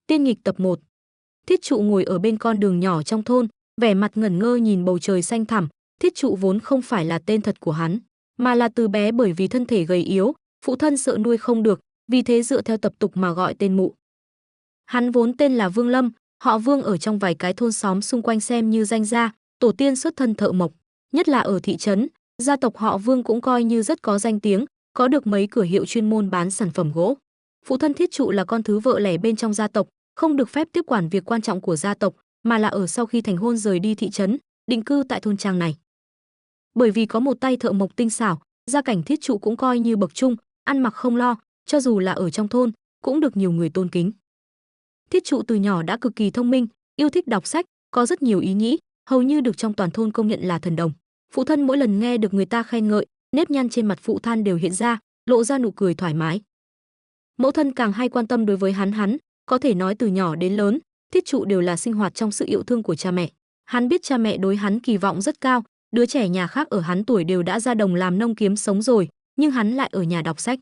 Tiên nghịch tập 1. Thiết trụ ngồi ở bên con đường nhỏ trong thôn, vẻ mặt ngẩn ngơ nhìn bầu trời xanh thẳm. Thiết trụ vốn không phải là tên thật của hắn, mà là từ bé bởi vì thân thể gầy yếu, phụ thân sợ nuôi không được, vì thế dựa theo tập tục mà gọi tên mụ. Hắn vốn tên là Vương Lâm, họ Vương ở trong vài cái thôn xóm xung quanh xem như danh gia, tổ tiên xuất thân thợ mộc, nhất là ở thị trấn, gia tộc họ Vương cũng coi như rất có danh tiếng, có được mấy cửa hiệu chuyên môn bán sản phẩm gỗ. Phụ thân Thiết trụ là con thứ vợ lẻ bên trong gia tộc, không được phép tiếp quản việc quan trọng của gia tộc, mà là ở sau khi thành hôn rời đi thị trấn, định cư tại thôn trang này. Bởi vì có một tay thợ mộc tinh xảo, gia cảnh Thiết trụ cũng coi như bậc trung, ăn mặc không lo, cho dù là ở trong thôn, cũng được nhiều người tôn kính. Thiết trụ từ nhỏ đã cực kỳ thông minh, yêu thích đọc sách, có rất nhiều ý nghĩ, hầu như được trong toàn thôn công nhận là thần đồng. Phụ thân mỗi lần nghe được người ta khen ngợi, nếp nhăn trên mặt phụ thân đều hiện ra, lộ ra nụ cười thoải mái. Mẫu thân càng hay quan tâm đối với hắn, có thể nói từ nhỏ đến lớn, Thiết trụ đều là sinh hoạt trong sự yêu thương của cha mẹ. Hắn biết cha mẹ đối hắn kỳ vọng rất cao, đứa trẻ nhà khác ở hắn tuổi đều đã ra đồng làm nông kiếm sống rồi, nhưng hắn lại ở nhà đọc sách.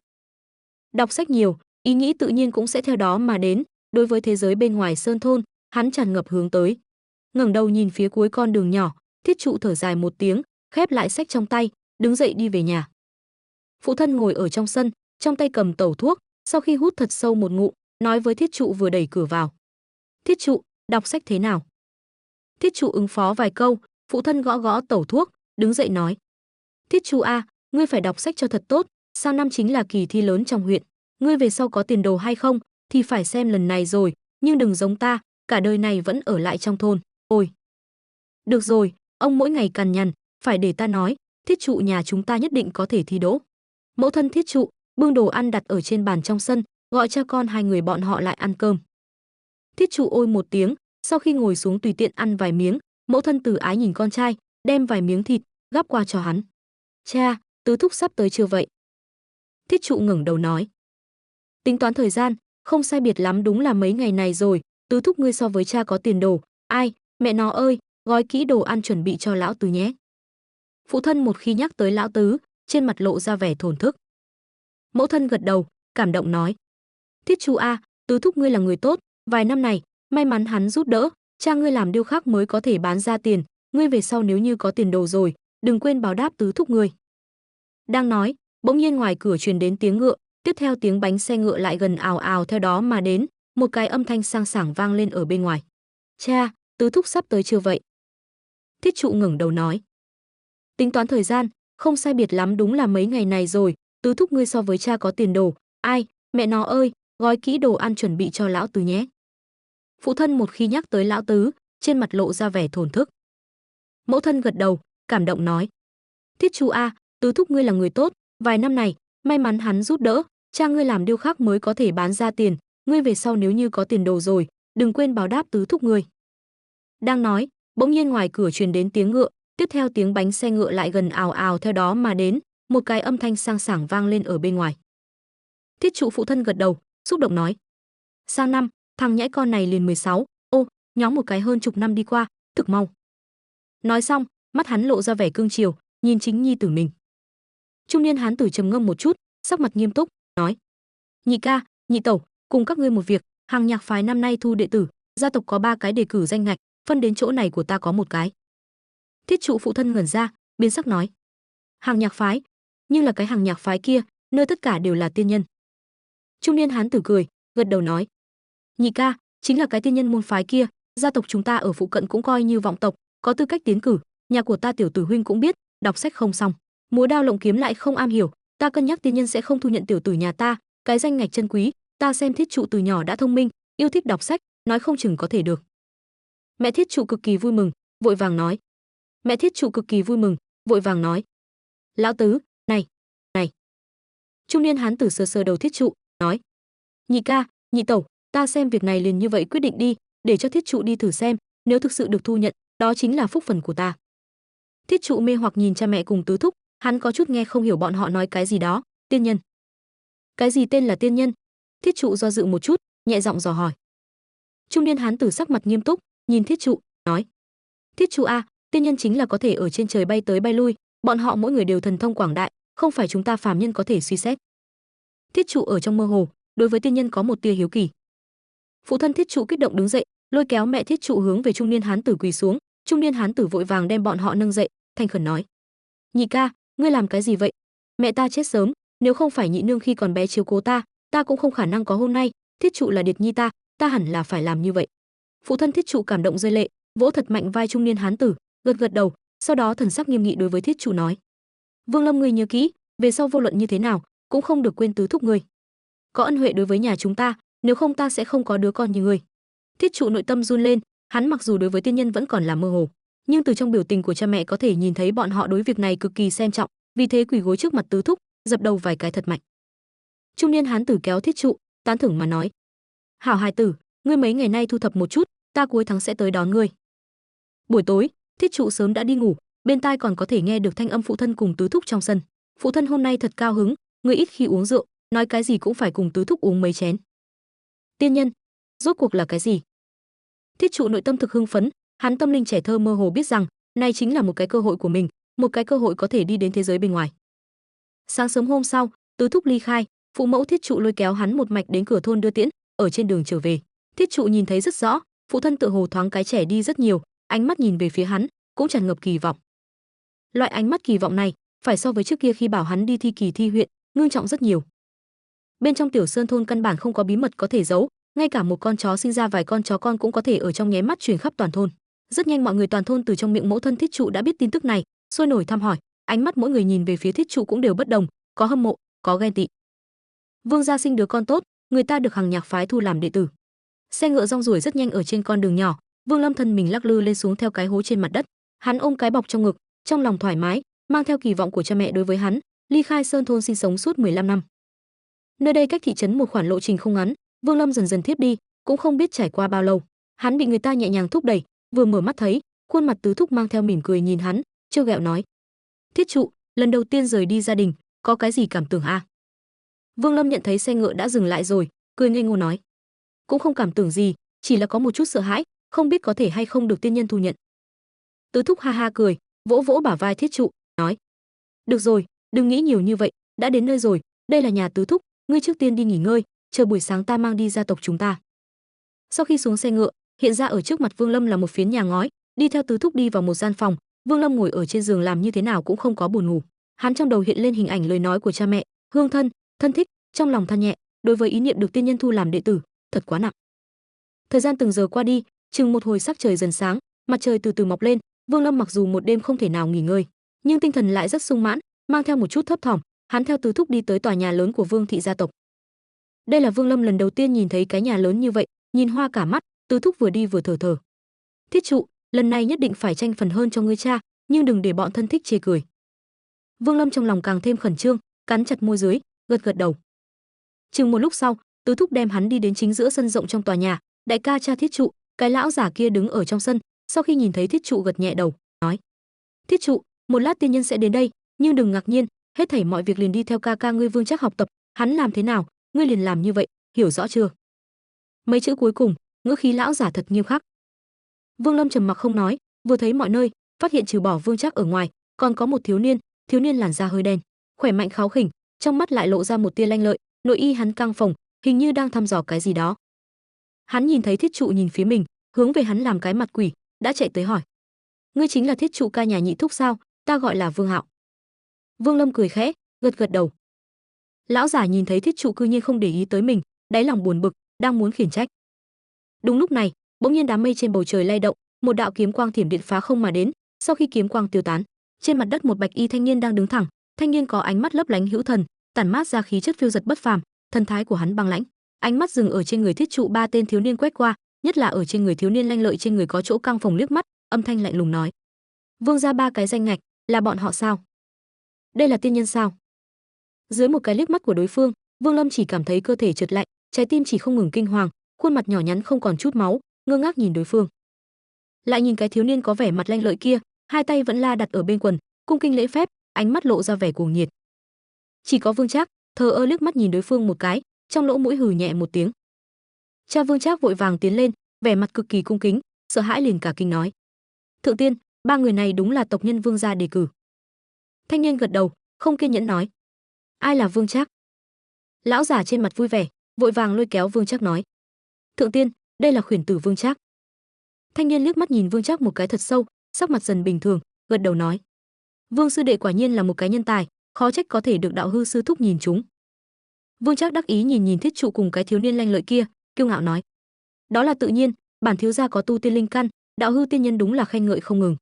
Đọc sách nhiều, ý nghĩ tự nhiên cũng sẽ theo đó mà đến, đối với thế giới bên ngoài sơn thôn, hắn tràn ngập hướng tới. Ngẩng đầu nhìn phía cuối con đường nhỏ, Thiết trụ thở dài một tiếng, khép lại sách trong tay, đứng dậy đi về nhà. Phụ thân ngồi ở trong sân, trong tay cầm tẩu thuốc, sau khi hút thật sâu một ngụm, nói với Thiết trụ vừa đẩy cửa vào. Thiết trụ, đọc sách thế nào? Thiết trụ ứng phó vài câu, phụ thân gõ gõ tẩu thuốc, đứng dậy nói. Thiết trụ a, ngươi phải đọc sách cho thật tốt, sang năm chính là kỳ thi lớn trong huyện. Ngươi về sau có tiền đồ hay không, thì phải xem lần này rồi, nhưng đừng giống ta, cả đời này vẫn ở lại trong thôn. Ôi! Được rồi, ông mỗi ngày cằn nhằn, phải để ta nói, Thiết trụ nhà chúng ta nhất định có thể thi đỗ. Mẫu thân Thiết trụ bưng đồ ăn đặt ở trên bàn trong sân, gọi cha con hai người bọn họ lại ăn cơm. Thiết trụ ôi một tiếng, sau khi ngồi xuống tùy tiện ăn vài miếng, mẫu thân từ ái nhìn con trai, đem vài miếng thịt gắp qua cho hắn. Cha, tứ thúc sắp tới chưa vậy? Thiết trụ ngẩng đầu nói. Tính toán thời gian, không sai biệt lắm đúng là mấy ngày này rồi, tứ thúc ngươi so với cha có tiền đồ, ai, mẹ nó ơi, gói kỹ đồ ăn chuẩn bị cho lão tứ nhé. Phụ thân một khi nhắc tới lão tứ, trên mặt lộ ra vẻ thổn thức. Mẫu thân gật đầu, cảm động nói. Thiết trụ a, tứ thúc ngươi là người tốt, vài năm này, may mắn hắn giúp đỡ, cha ngươi làm điêu khắc mới có thể bán ra tiền, ngươi về sau nếu như có tiền đồ rồi, đừng quên báo đáp tứ thúc ngươi. Đang nói, bỗng nhiên ngoài cửa truyền đến tiếng ngựa, tiếp theo tiếng bánh xe ngựa lại gần ào ào theo đó mà đến, một cái âm thanh sang sảng vang lên ở bên ngoài. Cha, tứ thúc sắp tới chưa vậy? Thiết trụ ngẩng đầu nói. Tính toán thời gian, không sai biệt lắm đúng là mấy ngày này rồi, tứ thúc ngươi so với cha có tiền đồ, ai, mẹ nó ơi, gói kỹ đồ ăn chuẩn bị cho lão tứ nhé. Phụ thân một khi nhắc tới lão tứ, trên mặt lộ ra vẻ thổn thức. Mẫu thân gật đầu, cảm động nói. Thiết trụ a, tứ thúc ngươi là người tốt, vài năm này, may mắn hắn giúp đỡ, cha ngươi làm điêu khắc mới có thể bán ra tiền, ngươi về sau nếu như có tiền đồ rồi, đừng quên báo đáp tứ thúc ngươi. Đang nói, bỗng nhiên ngoài cửa truyền đến tiếng ngựa, tiếp theo tiếng bánh xe ngựa lại gần ào ào theo đó mà đến, một cái âm thanh sang sảng vang lên ở bên ngoài. Thiết trụ phụ thân gật đầu, xúc động nói. Sang năm, thằng nhãi con này liền 16, ô, nhóm một cái hơn chục năm đi qua, thực mau. Nói xong, mắt hắn lộ ra vẻ cương chiều, nhìn chính nhi tử mình. Trung niên hán tử trầm ngâm một chút, sắc mặt nghiêm túc, nói. Nhị ca, nhị tẩu, cùng các ngươi một việc, hàng nhạc phái năm nay thu đệ tử, gia tộc có 3 cái đề cử danh ngạch, phân đến chỗ này của ta có một cái. Thiết trụ phụ thân ngẩn ra, biến sắc nói. Hàng nhạc phái, nhưng là cái hàng nhạc phái kia, nơi tất cả đều là tiên nhân. Trung niên hán tử cười, gật đầu nói. Nhị ca, chính là cái tiên nhân môn phái kia, gia tộc chúng ta ở phụ cận cũng coi như vọng tộc, có tư cách tiến cử, nhà của ta tiểu tử huynh cũng biết, đọc sách không xong, múa đao lộng kiếm lại không am hiểu, ta cân nhắc tiên nhân sẽ không thu nhận tiểu tử nhà ta, cái danh ngạch chân quý, ta xem Thiết trụ từ nhỏ đã thông minh, yêu thích đọc sách, nói không chừng có thể được. Mẹ Thiết trụ cực kỳ vui mừng, vội vàng nói. Mẹ Thiết trụ cực kỳ vui mừng, vội vàng nói. Lão tứ, này. Trung niên hán tử sờ sờ đầu Thiết trụ, nói. Nhị ca, nhị tẩu, ta xem việc này liền như vậy quyết định đi, để cho Thiết trụ đi thử xem, nếu thực sự được thu nhận, đó chính là phúc phần của ta. Thiết trụ mê hoặc nhìn cha mẹ cùng tứ thúc, hắn có chút nghe không hiểu bọn họ nói cái gì đó, tiên nhân. Cái gì tên là tiên nhân? Thiết trụ do dự một chút, nhẹ giọng dò hỏi. Trung niên hán tử sắc mặt nghiêm túc, nhìn Thiết trụ, nói. Thiết trụ a, tiên nhân chính là có thể ở trên trời bay tới bay lui, bọn họ mỗi người đều thần thông quảng đại, không phải chúng ta phàm nhân có thể suy xét. Thiết trụ ở trong mơ hồ, đối với tiên nhân có một tia hiếu kỳ. Phụ thân Thiết Trụ kích động đứng dậy, lôi kéo mẹ Thiết Trụ hướng về trung niên hán tử quỳ xuống. Trung niên hán tử vội vàng đem bọn họ nâng dậy, thành khẩn nói: "Nhị ca, ngươi làm cái gì vậy? Mẹ ta chết sớm, nếu không phải nhị nương khi còn bé chiếu cố ta cũng không khả năng có hôm nay. Thiết Trụ là điệt nhi ta hẳn là phải làm như vậy." Phụ thân Thiết Trụ cảm động rơi lệ, vỗ thật mạnh vai trung niên hán tử, gật gật đầu, sau đó thần sắc nghiêm nghị đối với Thiết Trụ nói: "Vương Lâm, ngươi nhớ kỹ, về sau vô luận như thế nào cũng không được quên tứ thúc ngươi. Có ân huệ đối với nhà chúng ta, nếu không ta sẽ không có đứa con như ngươi." Thiết Trụ nội tâm run lên, hắn mặc dù đối với tiên nhân vẫn còn là mơ hồ, nhưng từ trong biểu tình của cha mẹ có thể nhìn thấy bọn họ đối việc này cực kỳ xem trọng, vì thế quỳ gối trước mặt tứ thúc, dập đầu vài cái thật mạnh. Trung niên hán tử kéo Thiết Trụ, tán thưởng mà nói: "Hảo hài tử, ngươi mấy ngày nay thu thập một chút, ta cuối tháng sẽ tới đón ngươi." Buổi tối, Thiết Trụ sớm đã đi ngủ, bên tai còn có thể nghe được thanh âm phụ thân cùng tứ thúc trong sân. Phụ thân hôm nay thật cao hứng, người ít khi uống rượu, nói cái gì cũng phải cùng tứ thúc uống mấy chén. Tiên nhân, rốt cuộc là cái gì? Thiết Trụ nội tâm thực hưng phấn, hắn tâm linh trẻ thơ mơ hồ biết rằng, này chính là một cái cơ hội của mình, một cái cơ hội có thể đi đến thế giới bên ngoài. Sáng sớm hôm sau, tứ thúc ly khai, phụ mẫu Thiết Trụ lôi kéo hắn một mạch đến cửa thôn đưa tiễn, ở trên đường trở về, Thiết Trụ nhìn thấy rất rõ, phụ thân tựa hồ thoáng cái trẻ đi rất nhiều, ánh mắt nhìn về phía hắn, cũng tràn ngập kỳ vọng. Loại ánh mắt kỳ vọng này, phải so với trước kia khi bảo hắn đi thi kỳ thi huyện, ngưng trọng rất nhiều. Bên trong Tiểu Sơn thôn căn bản không có bí mật có thể giấu, ngay cả một con chó sinh ra vài con chó con cũng có thể ở trong nháy mắt truyền khắp toàn thôn. Rất nhanh mọi người toàn thôn từ trong miệng mẫu thân Thiết Trụ đã biết tin tức này, sôi nổi thăm hỏi, ánh mắt mỗi người nhìn về phía Thiết Trụ cũng đều bất đồng, có hâm mộ, có ghen tị. Vương gia sinh đứa con tốt, người ta được Hằng Nhạc phái thu làm đệ tử. Xe ngựa rong ruổi rất nhanh ở trên con đường nhỏ, Vương Lâm thân mình lắc lư lên xuống theo cái hố trên mặt đất, hắn ôm cái bọc trong ngực, trong lòng thoải mái, mang theo kỳ vọng của cha mẹ đối với hắn, ly khai Sơn thôn sinh sống suốt 15 năm. Nơi đây cách thị trấn một khoảng lộ trình không ngắn, Vương Lâm dần dần thiếp đi, cũng không biết trải qua bao lâu, hắn bị người ta nhẹ nhàng thúc đẩy, vừa mở mắt thấy, khuôn mặt tứ thúc mang theo mỉm cười nhìn hắn, trêu ghẹo nói: "Thiết Trụ, lần đầu tiên rời đi gia đình, có cái gì cảm tưởng a?" Vương Lâm nhận thấy xe ngựa đã dừng lại rồi, cười ngây ngô nói: "Cũng không cảm tưởng gì, chỉ là có một chút sợ hãi, không biết có thể hay không được tiên nhân thu nhận." Tứ thúc ha ha cười, vỗ vỗ bả vai Thiết Trụ, nói: "Được rồi, đừng nghĩ nhiều như vậy, đã đến nơi rồi, đây là nhà tứ thúc, ngươi trước tiên đi nghỉ ngơi, chờ buổi sáng ta mang đi gia tộc chúng ta." Sau khi xuống xe ngựa, hiện ra ở trước mặt Vương Lâm là một phiến nhà ngói, đi theo tứ thúc đi vào một gian phòng, Vương Lâm ngồi ở trên giường làm như thế nào cũng không có buồn ngủ. Hắn trong đầu hiện lên hình ảnh lời nói của cha mẹ, hương thân, thân thích, trong lòng than nhẹ, đối với ý niệm được tiên nhân thu làm đệ tử, thật quá nặng. Thời gian từng giờ qua đi, chừng một hồi sắc trời dần sáng, mặt trời từ từ mọc lên, Vương Lâm mặc dù một đêm không thể nào nghỉ ngơi, nhưng tinh thần lại rất sung mãn, mang theo một chút thấp thỏm, hắn theo tứ thúc đi tới tòa nhà lớn của Vương thị gia tộc. Đây là Vương Lâm lần đầu tiên nhìn thấy cái nhà lớn như vậy, nhìn hoa cả mắt, tứ thúc vừa đi vừa thở thở. "Thiết Trụ, lần này nhất định phải tranh phần hơn cho ngươi cha, nhưng đừng để bọn thân thích chê cười." Vương Lâm trong lòng càng thêm khẩn trương, cắn chặt môi dưới, gật gật đầu. Chừng một lúc sau, tứ thúc đem hắn đi đến chính giữa sân rộng trong tòa nhà, "Đại ca cha Thiết Trụ." Cái lão giả kia đứng ở trong sân, sau khi nhìn thấy Thiết Trụ gật nhẹ đầu, nói: "Thiết Trụ, một lát tiên nhân sẽ đến đây, nhưng đừng ngạc nhiên, hết thảy mọi việc liền đi theo ca ca ngươi Vương Trác học tập, hắn làm thế nào, ngươi liền làm như vậy, hiểu rõ chưa?" Mấy chữ cuối cùng, ngữ khí lão giả thật nghiêm khắc. Vương Lâm trầm mặc không nói, vừa thấy mọi nơi, phát hiện trừ bỏ Vương Trác ở ngoài, còn có một thiếu niên làn da hơi đen, khỏe mạnh kháu khỉnh, trong mắt lại lộ ra một tia lanh lợi, nội y hắn căng phồng, hình như đang thăm dò cái gì đó. Hắn nhìn thấy Thiết Trụ nhìn phía mình, hướng về hắn làm cái mặt quỷ, đã chạy tới hỏi: "Ngươi chính là Thiết Trụ ca nhà nhị thúc sao? Ta gọi là Vương Hạo." Vương Lâm cười khẽ, gật gật đầu. Lão giả nhìn thấy Thiết Trụ cư nhiên không để ý tới mình, đáy lòng buồn bực, đang muốn khiển trách. Đúng lúc này, bỗng nhiên đám mây trên bầu trời lay động, một đạo kiếm quang thiểm điện phá không mà đến, sau khi kiếm quang tiêu tán, trên mặt đất một bạch y thanh niên đang đứng thẳng, thanh niên có ánh mắt lấp lánh hữu thần, tản mát ra khí chất phiêu dật bất phàm, thần thái của hắn băng lãnh. Ánh mắt dừng ở trên người Thiết Trụ ba tên thiếu niên quét qua, nhất là ở trên người thiếu niên lanh lợi trên người có chỗ căng phồng liếc mắt, âm thanh lạnh lùng nói: "Vương gia ba cái danh ngạch, là bọn họ sao? Đây là tiên nhân sao?" Dưới một cái liếc mắt của đối phương, Vương Lâm chỉ cảm thấy cơ thể chợt lạnh, trái tim chỉ không ngừng kinh hoàng, khuôn mặt nhỏ nhắn không còn chút máu, ngơ ngác nhìn đối phương. Lại nhìn cái thiếu niên có vẻ mặt lanh lợi kia, hai tay vẫn la đặt ở bên quần, cung kinh lễ phép, ánh mắt lộ ra vẻ cuồng nhiệt. Chỉ có Vương Trác thờ ơ liếc mắt nhìn đối phương một cái, trong lỗ mũi hừ nhẹ một tiếng. Cha Vương Trác vội vàng tiến lên, vẻ mặt cực kỳ cung kính, sợ hãi liền cả kinh nói: "Thượng tiên, ba người này đúng là tộc nhân Vương gia đề cử." Thanh niên gật đầu, không kiên nhẫn nói: "Ai là Vương Trác?" Lão giả trên mặt vui vẻ, vội vàng lôi kéo Vương Trác nói: Thượng tiên, đây là khuyển tử Vương Trác. Thanh niên liếc mắt nhìn Vương Trác một cái thật sâu, sắc mặt dần bình thường, gật đầu nói: Vương sư đệ quả nhiên là một cái nhân tài, khó trách có thể được đạo hư sư thúc nhìn chúng. Vương Trác đắc ý nhìn nhìn Thiết Trụ cùng cái thiếu niên lanh lợi kia, kiêu ngạo nói: Đó là tự nhiên, bản thiếu gia có tu tiên linh căn, đạo hư tiên nhân đúng là khen ngợi không ngừng.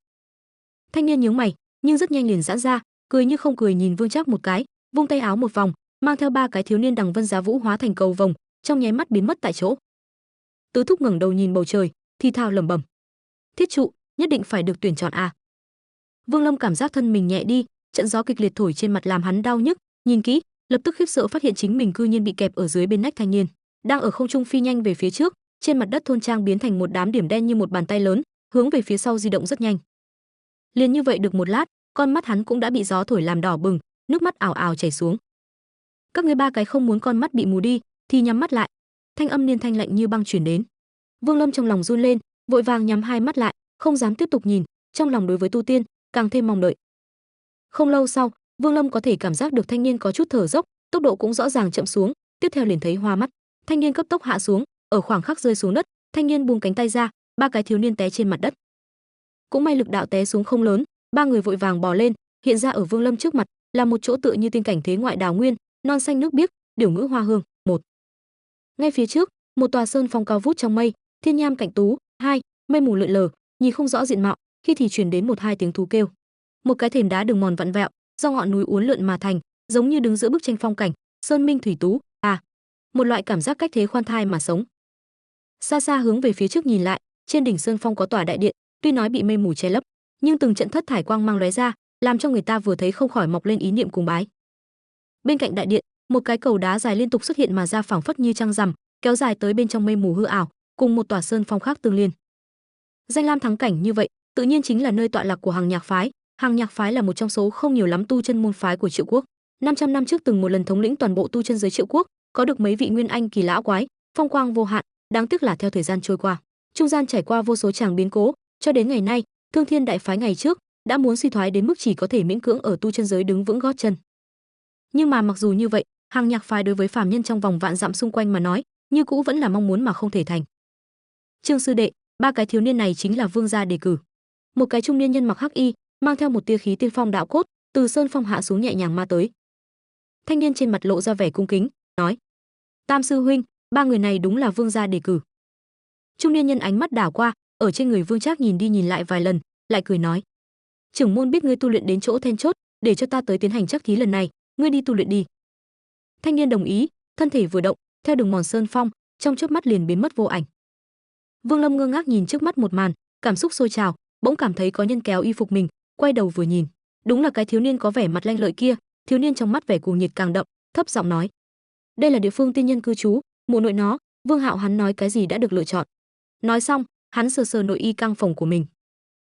Thanh niên nhướng mày, nhưng rất nhanh liền giãn ra, cười như không cười nhìn Vương Trác một cái, vung tay áo một vòng, mang theo ba cái thiếu niên đằng vân giá vũ hóa thành cầu vồng, trong nháy mắt biến mất tại chỗ. Tứ thúc ngẩng đầu nhìn bầu trời, thì thào lẩm bẩm: Thiết Trụ, nhất định phải được tuyển chọn à? Vương Lâm cảm giác thân mình nhẹ đi, trận gió kịch liệt thổi trên mặt làm hắn đau nhức, nhìn kỹ, lập tức khiếp sợ phát hiện chính mình cư nhiên bị kẹp ở dưới bên nách thanh niên, đang ở không trung phi nhanh về phía trước, trên mặt đất thôn trang biến thành một đám điểm đen như một bàn tay lớn, hướng về phía sau di động rất nhanh. Liền như vậy được một lát, con mắt hắn cũng đã bị gió thổi làm đỏ bừng, nước mắt ào ào chảy xuống. Các ngươi ba cái không muốn con mắt bị mù đi, thì nhắm mắt lại. Thanh âm niên thanh lạnh như băng truyền đến. Vương Lâm trong lòng run lên, vội vàng nhắm hai mắt lại, không dám tiếp tục nhìn, trong lòng đối với tu tiên càng thêm mong đợi. Không lâu sau, Vương Lâm có thể cảm giác được thanh niên có chút thở dốc, tốc độ cũng rõ ràng chậm xuống, tiếp theo liền thấy hoa mắt. Thanh niên cấp tốc hạ xuống, ở khoảng khắc rơi xuống đất, thanh niên buông cánh tay ra, ba cái thiếu niên té trên mặt đất. Cũng may lực đạo té xuống không lớn, ba người vội vàng bò lên, hiện ra ở Vương Lâm trước mặt, là một chỗ tựa như tiên cảnh thế ngoại đào nguyên, non xanh nước biếc, điểu ngữ hoa hương. Một. Ngay phía trước, một tòa sơn phong cao vút trong mây, thiên nham cảnh tú. Hai. Mây mù lượn lờ, nhìn không rõ diện mạo, khi thì truyền đến một hai tiếng thú kêu. Một cái thềm đá đường mòn vặn vẹo, do ngọn núi uốn lượn mà thành, giống như đứng giữa bức tranh phong cảnh, sơn minh thủy tú. Một loại cảm giác cách thế khoan thai mà sống. Xa xa hướng về phía trước nhìn lại, trên đỉnh sơn phong có tòa đại điện, tuy nói bị mây mù che lấp, nhưng từng trận thất thải quang mang lóe ra, làm cho người ta vừa thấy không khỏi mọc lên ý niệm cúng bái. Bên cạnh đại điện, một cái cầu đá dài liên tục xuất hiện mà ra phảng phất như trăng rằm, kéo dài tới bên trong mây mù hư ảo, cùng một tòa sơn phong khác tương liên. Danh lam thắng cảnh như vậy, tự nhiên chính là nơi tọa lạc của Hằng Nhạc phái. Hằng Nhạc phái là một trong số không nhiều lắm tu chân môn phái của Triệu Quốc. 500 năm trước từng một lần thống lĩnh toàn bộ tu chân giới Triệu Quốc, có được mấy vị nguyên anh kỳ lão quái, phong quang vô hạn, đáng tiếc là theo thời gian trôi qua, trung gian trải qua vô số tràng biến cố, cho đến ngày nay, Thương Thiên đại phái ngày trước đã muốn suy thoái đến mức chỉ có thể miễn cưỡng ở tu chân giới đứng vững gót chân. Nhưng mà mặc dù như vậy, Hằng Nhạc phái đối với phàm nhân trong vòng vạn dặm xung quanh mà nói, như cũ vẫn là mong muốn mà không thể thành. Trương sư đệ, ba cái thiếu niên này chính là vương gia đề cử. Một cái trung niên nhân mặc hắc y, mang theo một tia khí tiên phong đạo cốt, từ sơn phong hạ xuống nhẹ nhàng ma tới. Thanh niên trên mặt lộ ra vẻ cung kính, nói: Tam sư huynh, ba người này đúng là vương gia đề cử. Trung niên nhân ánh mắt đảo qua, ở trên người Vương Trác nhìn đi nhìn lại vài lần, lại cười nói: Trưởng môn biết ngươi tu luyện đến chỗ then chốt, để cho ta tới tiến hành chắc thí lần này, ngươi đi tu luyện đi. Thanh niên đồng ý, thân thể vừa động, theo đường mòn sơn phong, trong chớp mắt liền biến mất vô ảnh. Vương Lâm ngơ ngác nhìn trước mắt một màn, cảm xúc sôi trào, bỗng cảm thấy có nhân kéo y phục mình, quay đầu vừa nhìn, đúng là cái thiếu niên có vẻ mặt lanh lợi kia. Thiếu niên trong mắt vẻ cuồng nhiệt càng đậm, thấp giọng nói: Đây là địa phương tiên nhân cư trú, mộ nội nó, Vương Hạo hắn nói cái gì đã được lựa chọn. Nói xong, hắn sờ sờ nội y căng phòng của mình.